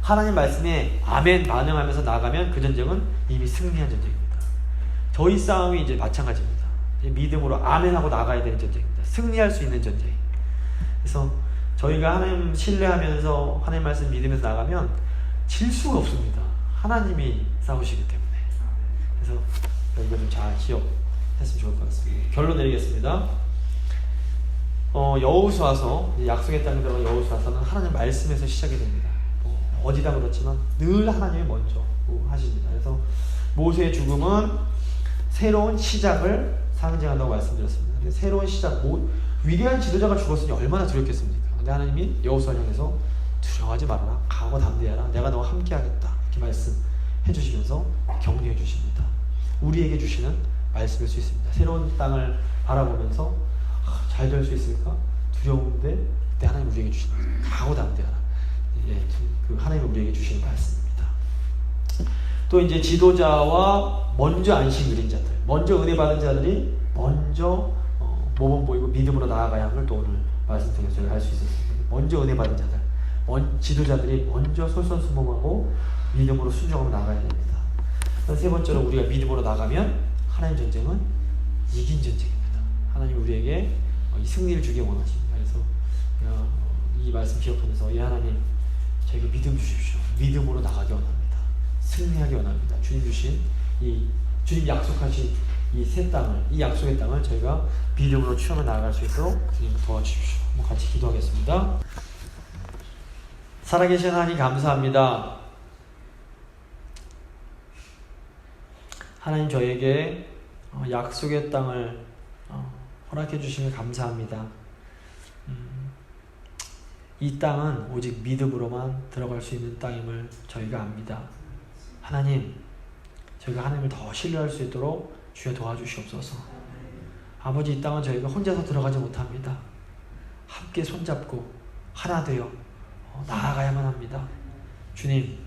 하나님 말씀에 아멘 반응하면서 나가면 그 전쟁은 이미 승리한 전쟁입니다. 저희 싸움이 이제 마찬가지입니다. 이제 믿음으로 아멘하고 나가야 되는 전쟁입니다. 승리할 수 있는 전쟁. 그래서 저희가 하나님 신뢰하면서 하나님 말씀 믿으면서 나가면 질 수가 없습니다. 하나님이 싸우시기 때문에. 그래서 이거 좀 잘 기억했으면 좋을 것 같습니다. 결론 내리겠습니다. 여호수아서, 약속의 땅에 들어간 여호수아서는 하나님 말씀에서 시작이 됩니다. 어디다 그렇지만 늘 하나님이 먼저 하십니다. 그래서 모세의 죽음은 새로운 시작을 상징한다고 말씀드렸습니다. 새로운 시작, 위대한 지도자가 죽었으니 얼마나 두렵겠습니까? 근데 하나님이 여호수아를 향해서 두려워하지 말아라, 강하고 담대하라, 내가 너와 함께하겠다, 이렇게 말씀해 주시면서 격려해 주십니다. 우리에게 주시는 말씀일 수 있습니다. 새로운 땅을 바라보면서 잘 될 수 있을까? 두려운데 그때 하나님 우리에게 주시는 강하고 담대하라. 그 하나님이 우리에게 주시는 말씀입니다. 또 이제 지도자와 먼저 안식 누린 자들, 먼저 은혜 받은 자들이 먼저 모범 보이고 믿음으로 나아가야 함을 또 오늘 말씀 통해서 저희가 알 수 있었습니다. 먼저 은혜 받은 자들, 지도자들이 먼저 솔선수범하고 믿음으로 순종하며 나아가야 됩니다. 세 번째로 우리가 믿음으로 나가면 하나님 전쟁은 이긴 전쟁입니다. 하나님 우리에게 이 승리를 주기 원하십니다. 그래서 이 말씀 기억하면서 이 하나님 저에게 믿음 주십시오. 믿음으로 나가기 원합니다. 승리하기 원합니다. 주님 주신 주님 약속하신 이 새 땅을, 이 약속의 땅을 저희가 믿음으로 취하며 나아갈 수 있도록 주님 도와주십시오. 한번 같이 기도하겠습니다. 살아계신 하나님 감사합니다. 하나님 저에게 약속의 땅을 허락해 주시면 감사합니다. 이 땅은 오직 믿음으로만 들어갈 수 있는 땅임을 저희가 압니다. 하나님, 저희가 하나님을 더 신뢰할 수 있도록 주여 도와주시옵소서. 아버지, 이 땅은 저희가 혼자서 들어가지 못합니다. 함께 손잡고 하나 되어 나아가야만 합니다. 주님,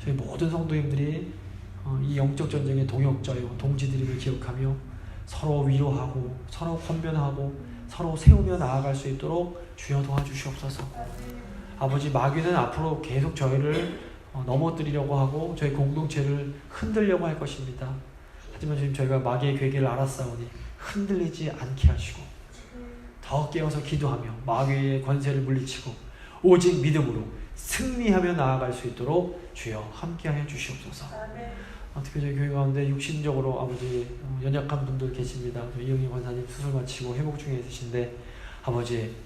저희 모든 성도님들이 이 영적 전쟁의 동역자요 동지들임을 기억하며 서로 위로하고 서로 권면하고 서로 세우며 나아갈 수 있도록 주여 도와주시옵소서. 아버지, 마귀는 앞으로 계속 저희를 넘어뜨리려고 하고 저희 공동체를 흔들려고 할 것입니다. 하지만 주님, 저희가 마귀의 괴계를 알았사오니 흔들리지 않게 하시고 더 깨어서 기도하며 마귀의 권세를 물리치고 오직 믿음으로 승리하며 나아갈 수 있도록 주여 함께하여 주시옵소서. 특히 저희 교회 가운데 육신적으로 아버지 연약한 분들 계십니다. 이영희 권사님 수술 마치고 회복 중에 있으신데 아버지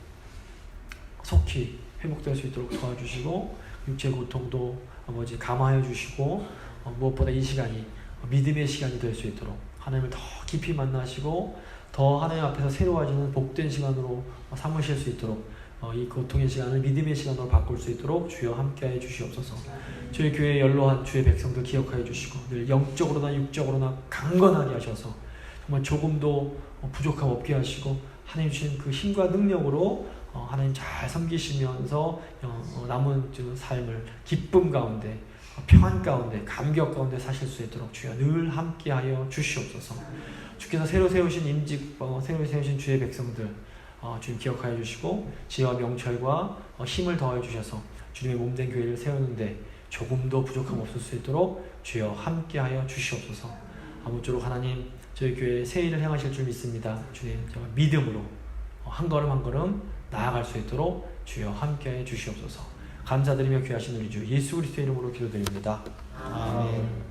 속히 회복될 수 있도록 도와주시고 육체 고통도 아버지 감화해 주시고 무엇보다 이 시간이 믿음의 시간이 될 수 있도록 하나님을 더 깊이 만나시고 더 하나님 앞에서 새로워지는 복된 시간으로 삼으실 수 있도록 이 고통의 시간을 믿음의 시간으로 바꿀 수 있도록 주여 함께해 주시옵소서. 저희 교회에 연로한 주의 백성들 기억하여 주시고 늘 영적으로나 육적으로나 강건하게 하셔서 정말 조금도 부족함 없게 하시고 하나님 주신 그 힘과 능력으로 하나님 잘 섬기시면서 남은 삶을 기쁨 가운데 평안 가운데 감격 가운데 사실 수 있도록 주여 늘 함께하여 주시옵소서. 주께서 새로 세우신 임직 새로 세우신 주의 백성들 주님 기억하여 주시고 지혜와 명철과 힘을 더하여 주셔서 주님의 몸된 교회를 세우는데 조금도 부족함 없을 수 있도록 주여 함께하여 주시옵소서. 아무쪼록 하나님 저희 교회에 새 일을 행하실 줄 믿습니다. 주님 믿음으로 한 걸음 한 걸음 나아갈 수 있도록 주여 함께하여 주시옵소서. 감사드리며 귀하신 우리 주 예수 그리스도의 이름으로 기도드립니다. 아멘.